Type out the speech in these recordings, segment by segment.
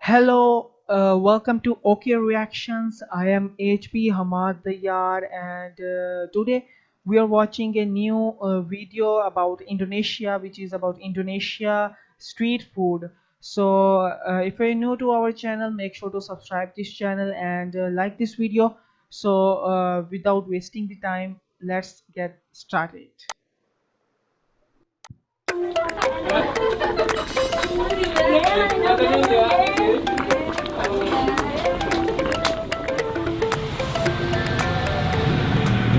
Hello, welcome to OK Reactions. I am HP Hamad Dayar, and today we are watching a new video about Indonesia, which is about Indonesia street food. So, if you're new to our channel, make sure to subscribe this channel and like this video. So, without wasting the time, let's get started.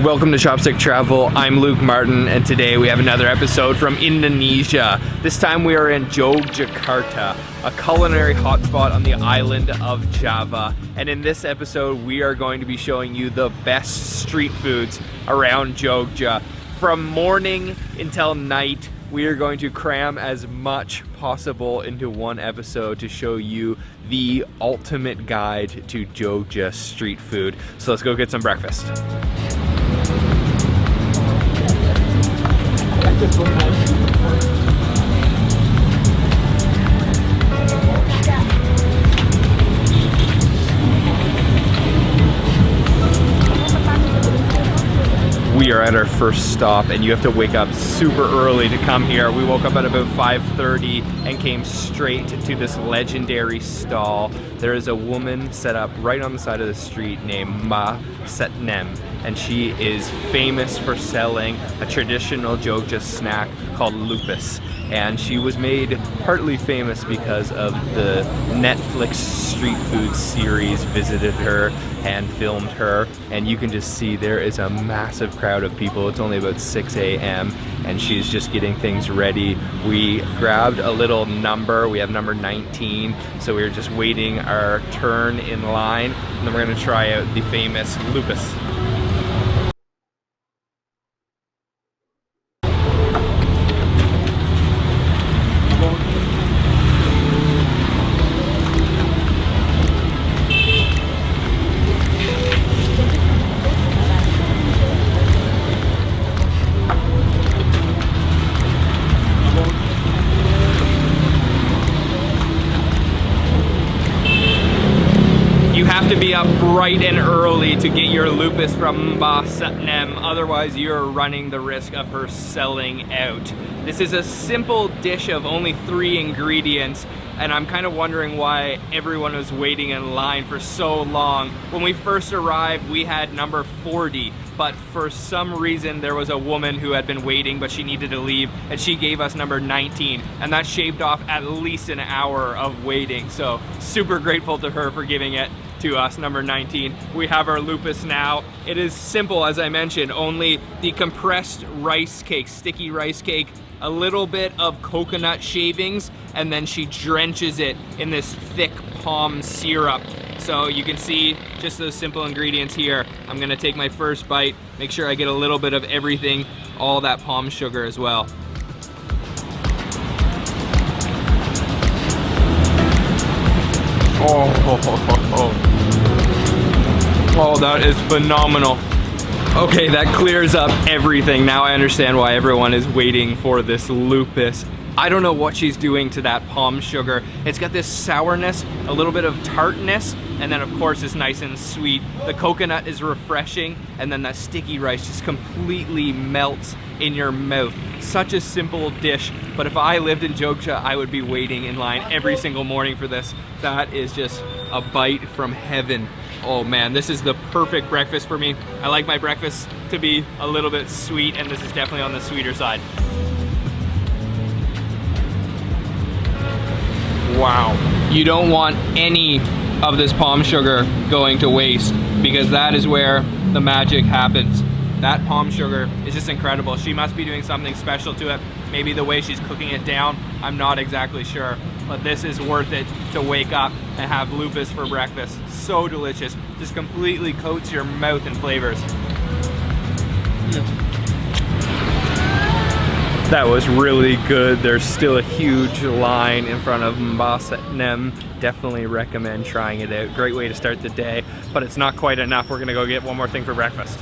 Welcome to Chopstick Travel. I'm Luke Martin, and today we have another episode from Indonesia. This time we are in Yogyakarta, a culinary hotspot on the island of Java. And in this episode, we are going to be showing you the best street foods around Jogja. From morning until night, we are going to cram as much possible into one episode to show you the ultimate guide to Jogja street food. So let's go get some breakfast. We are at our first stop, and you have to wake up super early to come here. We woke up at about 5:30 and came straight to this legendary stall. There is a woman set up right on the side of the street named Ma Setnem, and she is famous for selling a traditional Jogja snack called lupus. And she was made partly famous because of the Netflix street food series visited her and filmed her, and you can just see there is a massive crowd of people. It's only about 6 a.m. and she's just getting things ready. We grabbed a little number. We have number 19, so we're just waiting our turn in line, and then we're gonna try out the famous lupus. You have to be up bright and early to get your lupus from Mbak Setnem, otherwise you're running the risk of her selling out. This is a simple dish of only 3 ingredients, and I'm kind of wondering why everyone was waiting in line for so long. When we first arrived, we had number 40, but for some reason there was a woman who had been waiting, but she needed to leave, and she gave us number 19, and that shaved off at least an hour of waiting. So super grateful to her for giving it to us, number 19. We have our lupus now. It is simple, as I mentioned, only the compressed rice cake, sticky rice cake, a little bit of coconut shavings, and then she drenches it in this thick palm syrup. So you can see just those simple ingredients here. I'm gonna take my first bite, make sure I get a little bit of everything, all that palm sugar as well. Oh, that is phenomenal. Okay, that clears up everything. Now I understand why everyone is waiting for this lupus. I don't know what she's doing to that palm sugar. It's got this sourness, a little bit of tartness, and then of course it's nice and sweet. The coconut is refreshing, and then that sticky rice just completely melts in your mouth. Such a simple dish, but if I lived in Jogja, I would be waiting in line every single morning for this. That is just a bite from heaven. Oh man, this is the perfect breakfast for me. I like my breakfast to be a little bit sweet, and this is definitely on the sweeter side. Wow. You don't want any of this palm sugar going to waste, because that is where the magic happens. That palm sugar is just incredible. She must be doing something special to it. Maybe the way she's cooking it down, I'm not exactly sure. But this is worth it to wake up and have lupus for breakfast. So delicious. Just completely coats your mouth in flavors. That was really good. There's still a huge line in front of Mbak Setnem. Definitely recommend trying it out. Great way to start the day, but it's not quite enough. We're gonna go get one more thing for breakfast.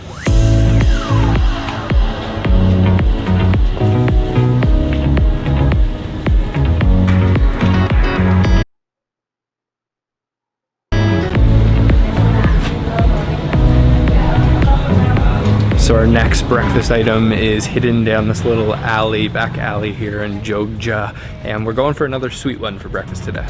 Our next breakfast item is hidden down this little alley, back alley here in Jogja, and we're going for another sweet one for breakfast today.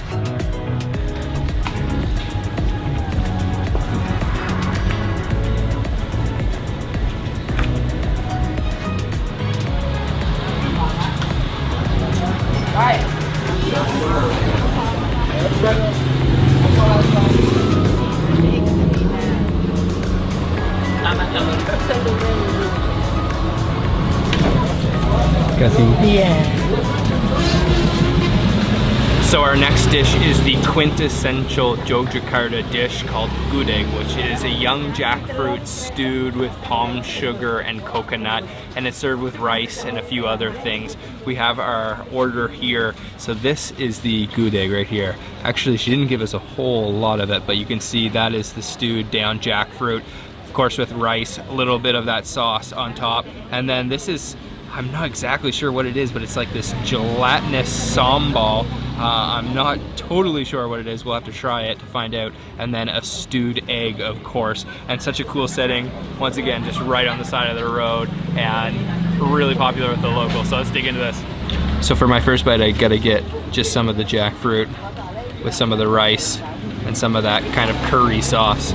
So our next dish is the quintessential Yogyakarta dish called gudeg, which is a young jackfruit stewed with palm sugar and coconut, and it's served with rice and a few other things. We have our order here. So this is the gudeg right here. Actually, she didn't give us a whole lot of it, but you can see that is the stewed down jackfruit, of course with rice, a little bit of that sauce on top. And then this is, I'm not exactly sure what it is, but it's like this gelatinous sambal. I'm not totally sure what it is. We'll have to try it to find out. And then a stewed egg, of course. And such a cool setting. Once again, just right on the side of the road and really popular with the locals. So let's dig into this. So for my first bite, I gotta get just some of the jackfruit with some of the rice and some of that kind of curry sauce.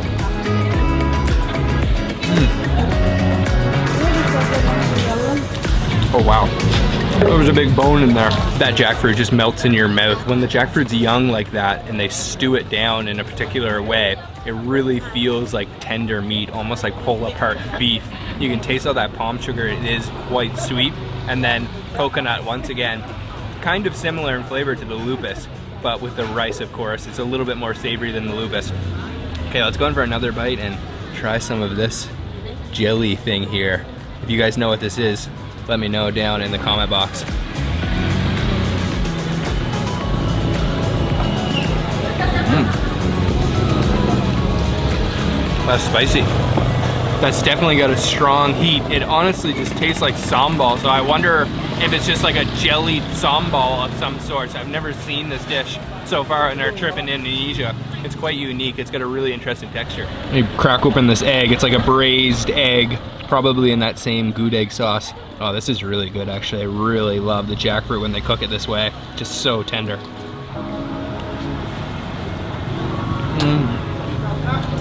Oh wow, there was a big bone in there. That jackfruit just melts in your mouth. When the jackfruit's young like that and they stew it down in a particular way, it really feels like tender meat, almost like pull apart beef. You can taste all that palm sugar. It is quite sweet. And then coconut, once again, kind of similar in flavor to the lupus, but with the rice, of course, it's a little bit more savory than the lupus. Okay, let's go in for another bite and try some of this jelly thing here. If you guys know what this is, let me know down in the comment box. That's spicy. That's definitely got a strong heat. It honestly just tastes like sambal, so I wonder if it's just like a jellied sambal of some sort. I've never seen this dish so far in our trip in Indonesia. It's quite unique. It's got a really interesting texture. You crack open this egg. It's like a braised egg, probably in that same gudeg sauce. Oh, this is really good actually. I really love the jackfruit when they cook it this way. Just so tender.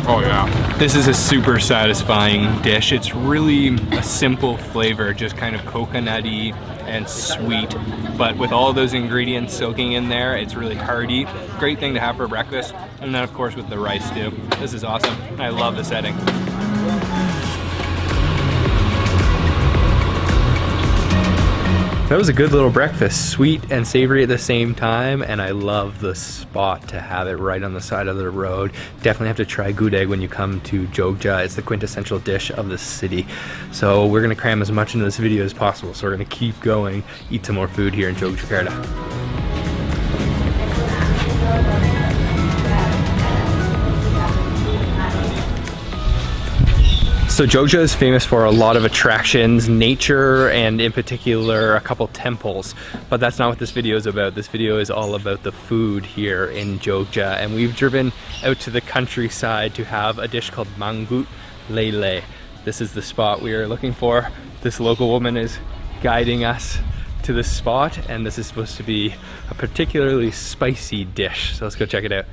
Oh yeah. This is a super satisfying dish. It's really a simple flavor, just kind of coconutty and sweet, but with all those ingredients soaking in there, it's really hearty. Great thing to have for breakfast. And then of course with the rice too. This is awesome. I love the setting. That was a good little breakfast, sweet and savory at the same time, and I love the spot to have it right on the side of the road. Definitely have to try gudeg when you come to Jogja. It's the quintessential dish of the city. So we're gonna cram as much into this video as possible, so we're gonna keep going, eat some more food here in Yogyakarta. So Jogja is famous for a lot of attractions, nature, and in particular a couple temples, but that's not what this video is about. This video is all about the food here in Jogja, and we've driven out to the countryside to have a dish called mangut lele. This is the spot we are looking for. This local woman is guiding us to this spot, and this is supposed to be a particularly spicy dish, so let's go check it out.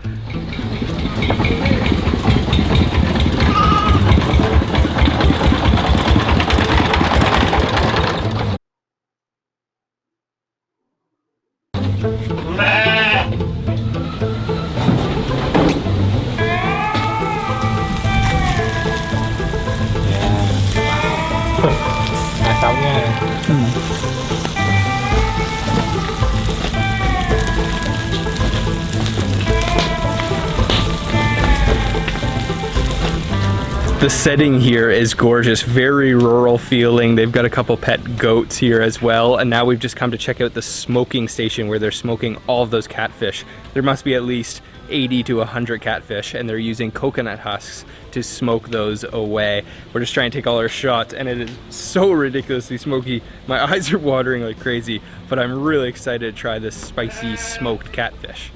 The setting here is gorgeous, very rural feeling. They've got a couple pet goats here as well, and now we've just come to check out the smoking station where they're smoking all of those catfish. There must be at least 80 to 100 catfish, and they're using coconut husks to smoke those away. We're just trying to take all our shots, and it is so ridiculously smoky. My eyes are watering like crazy, but I'm really excited to try this spicy smoked catfish.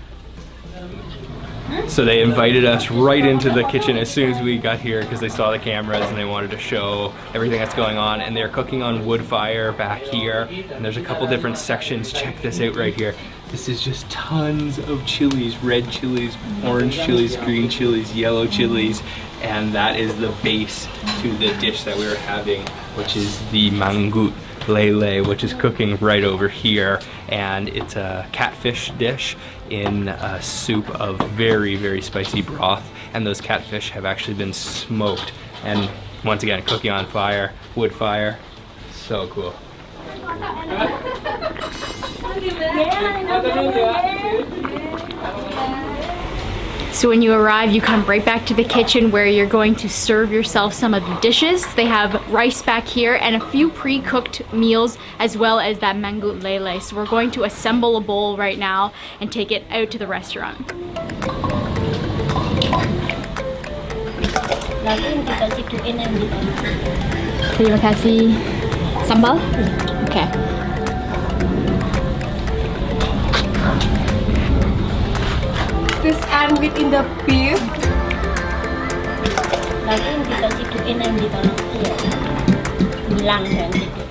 So they invited us right into the kitchen as soon as we got here because they saw the cameras and they wanted to show everything that's going on. And they're cooking on wood fire back here. And there's a couple different sections. Check this out right here. This is just tons of chilies, red chilies, orange chilies, green chilies, yellow chilies. And that is the base to the dish that we were having, which is the mangut lele, which is cooking right over here. And it's a catfish dish in a soup of very, very spicy broth. And those catfish have actually been smoked. And once again, cooking on fire, wood fire. So cool. So when you arrive, you come right back to the kitchen where you're going to serve yourself some of the dishes. They have rice back here and a few pre-cooked meals as well as that mangut lele. So we're going to assemble a bowl right now and take it out to the restaurant. Terima kasih. Sambal? Okay. This and within the beef.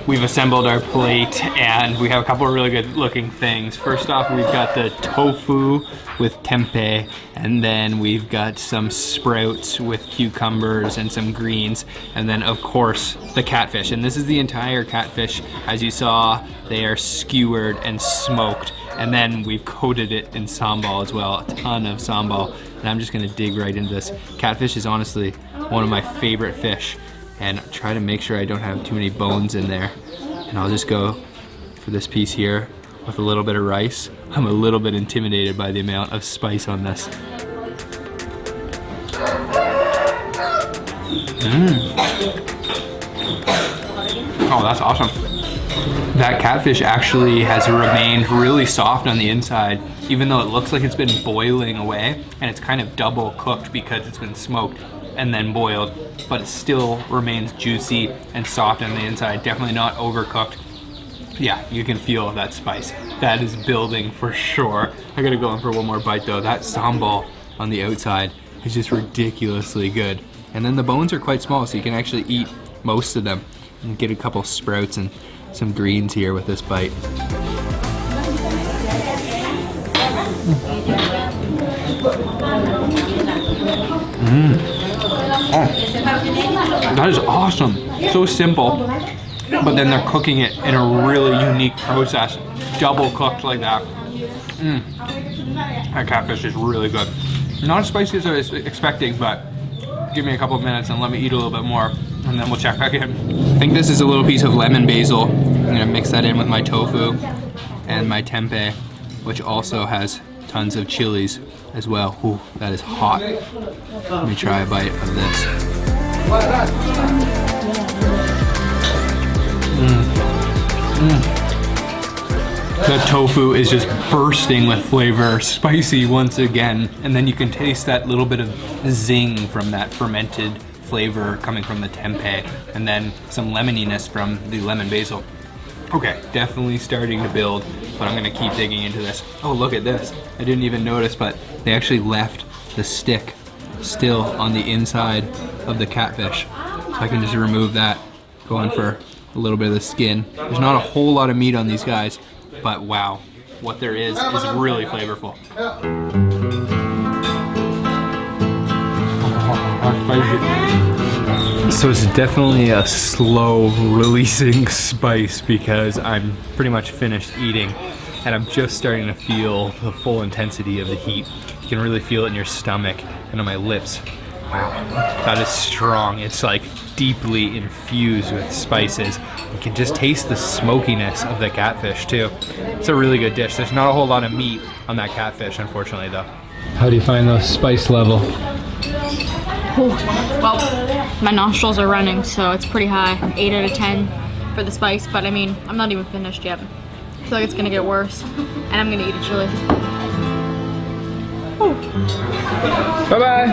We've assembled our plate and we have a couple of really good looking things. First off, we've got the tofu with tempeh, and then we've got some sprouts with cucumbers and some greens, and then of course the catfish. And this is the entire catfish. As you saw, they are skewered and smoked, and then we've coated it in sambal as well, a ton of sambal. And I'm just gonna dig right into this. Catfish is honestly one of my favorite fish, and try to make sure I don't have too many bones in there. And I'll just go for this piece here with a little bit of rice. I'm a little bit intimidated by the amount of spice on this. Oh, that's awesome. That catfish actually has remained really soft on the inside, even though it looks like it's been boiling away, and it's kind of double cooked because it's been smoked and then boiled, but it still remains juicy and soft on the inside, definitely not overcooked. Yeah, you can feel that spice. That is building for sure. I gotta go in for one more bite though. That sambal on the outside is just ridiculously good. And then the bones are quite small, so you can actually eat most of them and get a couple sprouts and some greens here with this bite. Oh, that is awesome. So simple, but then they're cooking it in a really unique process, double cooked like that. That catfish is really good. Not as spicy as I was expecting, but give me a couple of minutes and let me eat a little bit more, and then we'll check back in. I think this is a little piece of lemon basil. I'm gonna mix that in with my tofu and my tempeh, which also has tons of chilies as well. Ooh, that is hot. Let me try a bite of this. The tofu is just bursting with flavor, spicy once again, and then you can taste that little bit of zing from that fermented flavor coming from the tempeh, and then some lemoniness from the lemon basil. Okay, definitely starting to build, but I'm gonna keep digging into this. Oh, look at this. I didn't even notice, but they actually left the stick still on the inside of the catfish. So I can just remove that, go in for a little bit of the skin. There's not a whole lot of meat on these guys, but wow, what there is really flavorful. So it's definitely a slow releasing spice because I'm pretty much finished eating and I'm just starting to feel the full intensity of the heat. You can really feel it in your stomach and on my lips. Wow, that is strong. It's like deeply infused with spices. You can just taste the smokiness of the catfish too. It's a really good dish. There's not a whole lot of meat on that catfish, unfortunately though. How do you find the spice level? Well, my nostrils are running, so it's pretty high. 8 out of 10 for the spice, but I mean, I'm not even finished yet. I feel like it's gonna get worse, and I'm gonna eat a chili. Bye-bye!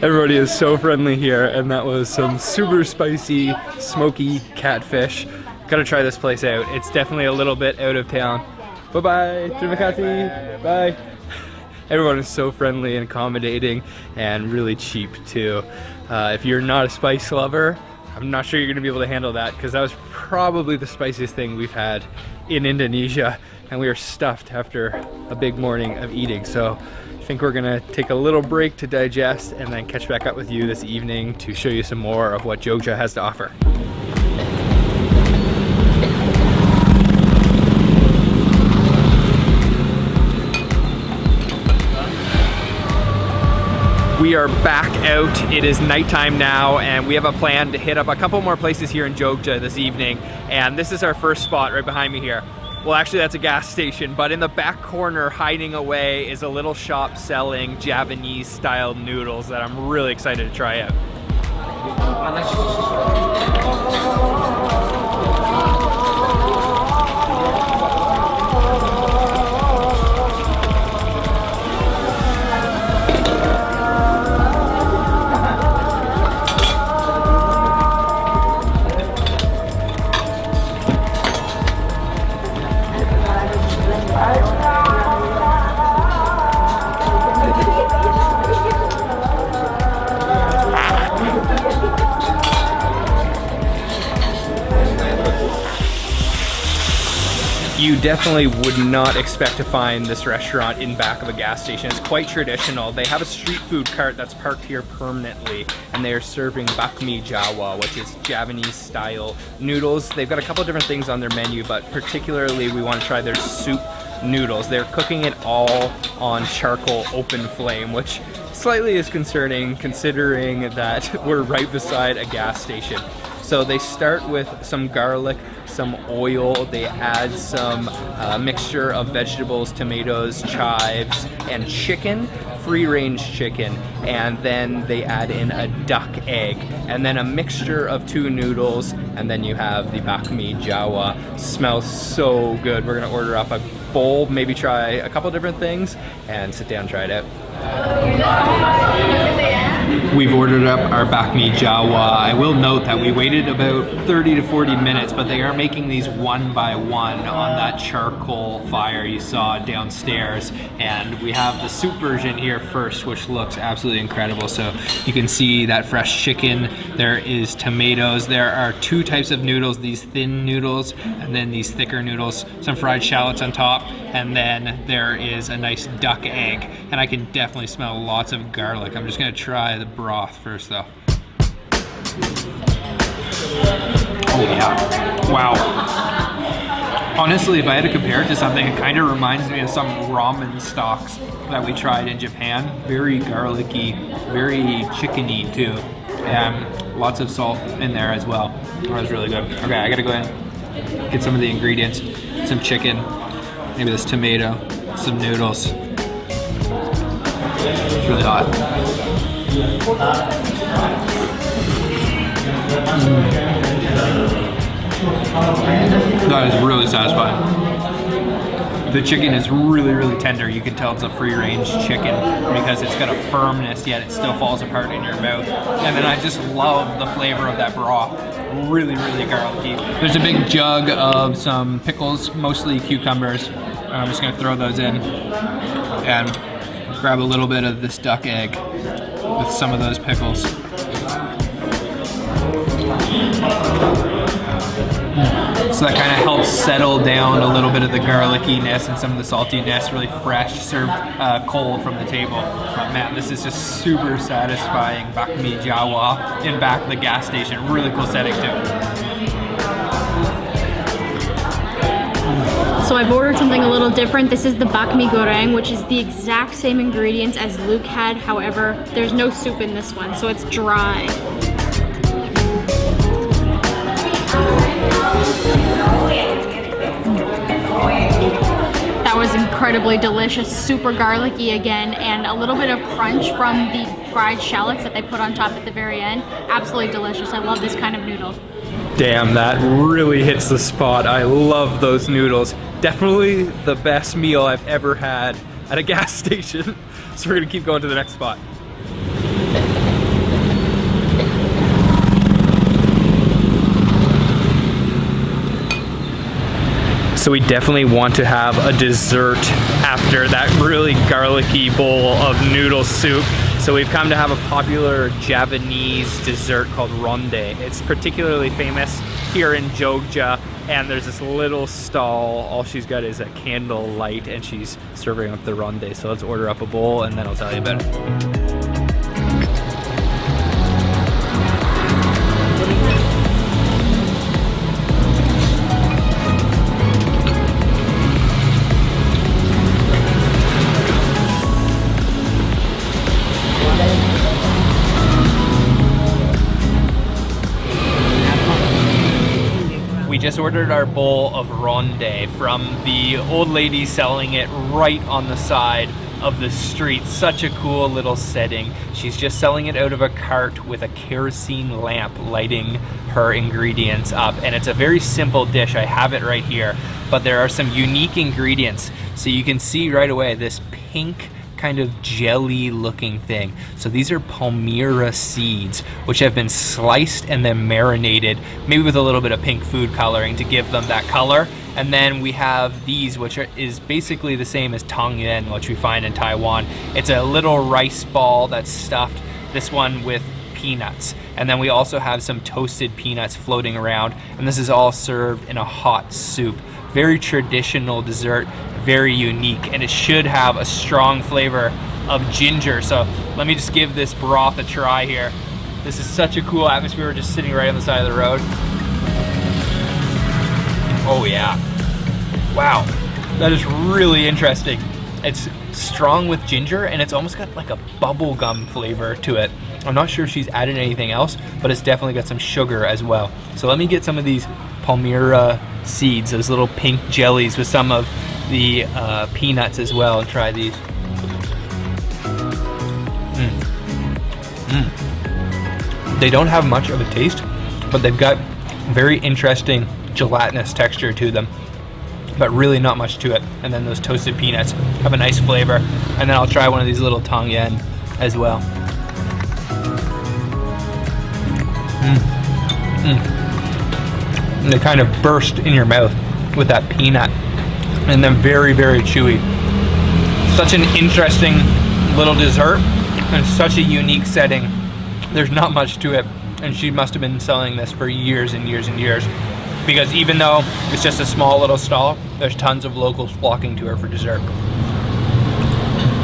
Everybody is so friendly here, and that was some super spicy, smoky catfish. Gotta try this place out. It's definitely a little bit out of town. Bye-bye! Terima kasih! Bye! Everyone is so friendly and accommodating and really cheap too. If you're not a spice lover, I'm not sure you're gonna be able to handle that, because that was probably the spiciest thing we've had in Indonesia, and we were stuffed after a big morning of eating. So I think we're gonna take a little break to digest and then catch back up with you this evening to show you some more of what Jogja has to offer. We are back out. It is nighttime now, and we have a plan to hit up a couple more places here in Jogja this evening. And this is our first spot right behind me here. Well, actually that's a gas station, but in the back corner, hiding away, is a little shop selling Javanese style noodles that I'm really excited to try out. You definitely would not expect to find this restaurant in back of a gas station. It's quite traditional. They have a street food cart that's parked here permanently, and they are serving bakmi Jawa, which is Javanese style noodles. They've got a couple different things on their menu, but particularly we want to try their soup noodles. They're cooking it all on charcoal open flame, which slightly is concerning considering that we're right beside a gas station. So they start with some garlic, some oil, they add some mixture of vegetables, tomatoes, chives, and chicken, free-range chicken, and then they add in a duck egg, and then a mixture of 2 noodles, and then you have the bakmi Jawa. Smells so good. We're gonna order up a bowl, maybe try a couple different things, and sit down and try it out. We've ordered up our bakmi Jawa. I will note that we waited about 30 to 40 minutes, but they are making these one by one on that charcoal fire you saw downstairs. And we have the soup version here first, which looks absolutely incredible. So you can see that fresh chicken, there is tomatoes, there are 2 types of noodles, these thin noodles and then these thicker noodles, some fried shallots on top, and then there is a nice duck egg. And I can definitely smell lots of garlic. I'm just gonna try the broth first though. Oh yeah, wow. Honestly, if I had to compare it to something, it kind of reminds me of some ramen stocks that we tried in Japan. Very garlicky, very chickeny too. And lots of salt in there as well. That was really good. Okay, I gotta go in, get some of the ingredients. Some chicken, maybe this tomato, some noodles. It's really hot. That is really satisfying. The chicken is really, really tender. You can tell it's a free-range chicken because it's got a firmness, yet it still falls apart in your mouth. And then I just love the flavor of that broth. Really, really garlicky. There's a big jug of some pickles, mostly cucumbers. I'm just gonna throw those in and grab a little bit of this duck egg with some of those pickles. So that kind of helps settle down a little bit of the garlickiness and some of the saltiness, really fresh, served cold from the table. But man, this is just super satisfying bakmi Jawa in back of the gas station. Really cool setting too. So I've ordered something a little different. This is the bakmi goreng, which is the exact same ingredients as Luke had. However, there's no soup in this one, so it's dry. That was incredibly delicious, super garlicky again, and a little bit of crunch from the fried shallots that they put on top at the very end. Absolutely delicious. I love this kind of noodle. Damn, that really hits the spot. I love those noodles. Definitely the best meal I've ever had at a gas station. So we're gonna keep going to the next spot. So we definitely want to have a dessert after that really garlicky bowl of noodle soup. So we've come to have a popular Javanese dessert called ronde. It's particularly famous here in Jogja, and there's this little stall. All she's got is a candle light, and she's serving up the ronde. So let's order up a bowl, and then I'll tell you about it. We just ordered our bowl of ronde from the old lady selling it right on the side of the street. Such a cool little setting. She's just selling it out of a cart with a kerosene lamp lighting her ingredients up. And it's a very simple dish. I have it right here, but there are some unique ingredients. So you can see right away this pink kind of jelly looking thing. So these are palmyra seeds, which have been sliced and then marinated, maybe with a little bit of pink food coloring to give them that color. And then we have these, which is basically the same as tang yen, which we find in Taiwan. It's a little rice ball that's stuffed, this one with peanuts. And then we also have some toasted peanuts floating around, and this is all served in a hot soup. Very traditional dessert, very unique, and it should have a strong flavor of ginger. So let me just give this broth a try here. This is such a cool atmosphere. We're just sitting right on the side of the road. Oh yeah. Wow, that is really interesting. It's strong with ginger, and it's almost got like a bubblegum flavor to it. I'm not sure if she's added anything else, but it's definitely got some sugar as well. So let me get some of these palmyra seeds, those little pink jellies with some of the peanuts as well, and try these. They don't have much of a taste, but they've got very interesting gelatinous texture to them, but really not much to it. And then those toasted peanuts have a nice flavor. And then I'll try one of these little tang yen as well. And they kind of burst in your mouth with that peanut, and then very, very chewy. Such an interesting little dessert, and such a unique setting. There's not much to it, and she must have been selling this for years and years and years, because even though it's just a small little stall, there's tons of locals flocking to her for dessert.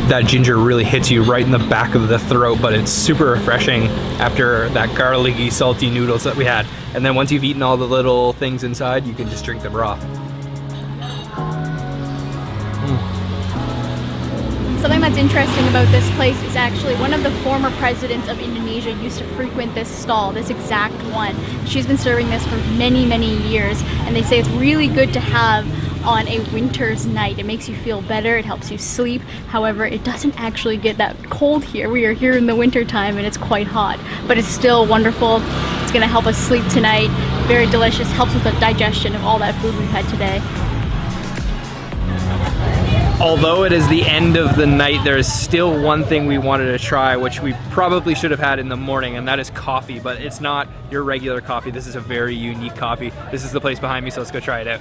That ginger really hits you right in the back of the throat, but it's super refreshing after that garlicky, salty noodles that we had. And then once you've eaten all the little things inside, you can just drink the broth. Something that's interesting about this place is actually one of the former presidents of Indonesia used to frequent this stall, this exact one. She's been serving this for many, many years, and they say it's really good to have on a winter's night. It makes you feel better, it helps you sleep. However, it doesn't actually get that cold here. We are here in the winter time and it's quite hot, but it's still wonderful. It's gonna help us sleep tonight. Very delicious, helps with the digestion of all that food we've had today. Although it is the end of the night, there is still one thing we wanted to try, which we probably should have had in the morning, and that is coffee. But it's not your regular coffee. This is a very unique coffee. This is the place behind me, so let's go try it out.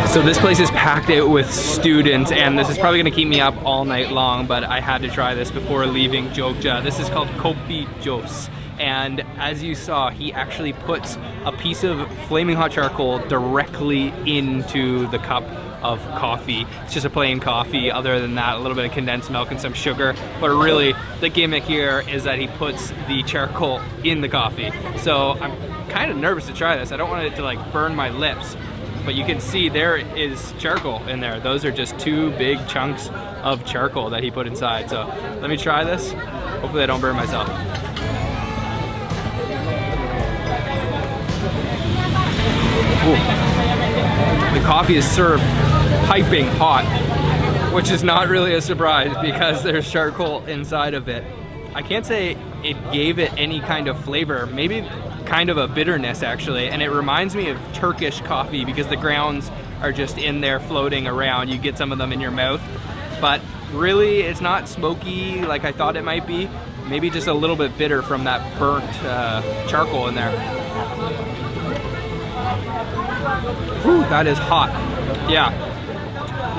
So this place is packed out with students, and this is probably gonna keep me up all night long, but I had to try this before leaving Jogja. This is called Kopi Jos. And as you saw, he actually puts a piece of flaming hot charcoal directly into the cup of coffee. It's just a plain coffee. Other than that, a little bit of condensed milk and some sugar. But really, the gimmick here is that he puts the charcoal in the coffee. So I'm kind of nervous to try this. I don't want it to like burn my lips. But you can see there is charcoal in there. Those are just 2 big chunks of charcoal that he put inside. So let me try this. Hopefully I don't burn myself. Ooh. The coffee is served piping hot, which is not really a surprise because there's charcoal inside of it. I can't say it gave it any kind of flavor. Maybe kind of a bitterness actually, and it reminds me of Turkish coffee because the grounds are just in there floating around. You get some of them in your mouth, but really it's not smoky like I thought it might be. Maybe just a little bit bitter from that burnt charcoal in there. Whew, that is hot. Yeah,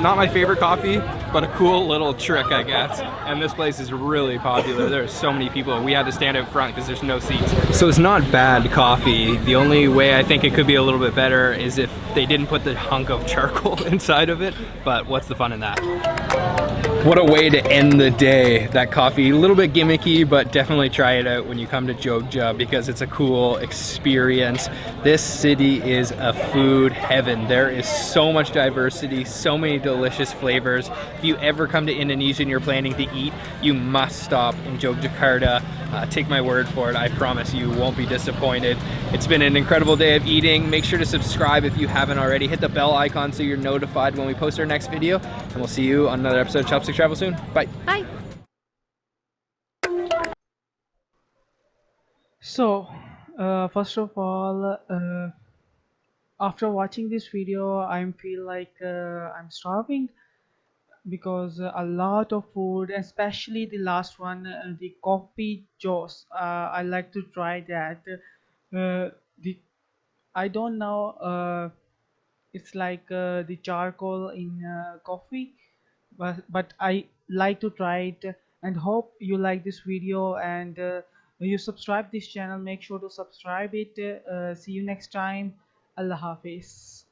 not my favorite coffee, but a cool little trick, I guess. And this place is really popular. There are so many people. We had to stand out front because there's no seats. So it's not bad coffee. The only way I think it could be a little bit better is if they didn't put the hunk of charcoal inside of it. But what's the fun in that? What a way to end the day. That coffee, a little bit gimmicky, but definitely try it out when you come to Jogja because it's a cool experience. This city is a food heaven. There is so much diversity, so many delicious flavors. If you ever come to Indonesia and you're planning to eat, you must stop in Yogyakarta. Take my word for it, I promise you won't be disappointed. It's been an incredible day of eating. Make sure to subscribe if you haven't already. Hit the bell icon so you're notified when we post our next video, and we'll see you on another episode of Chopstick Travel soon. Bye. Bye. So, first of all, after watching this video, I feel like I'm starving because a lot of food, especially the last one, the coffee juice. I like to try that. The I don't know. It's like the charcoal in coffee, but I like to try it and hope you like this video and you subscribe this channel. Make sure to subscribe it. See you next time. Allah Hafiz.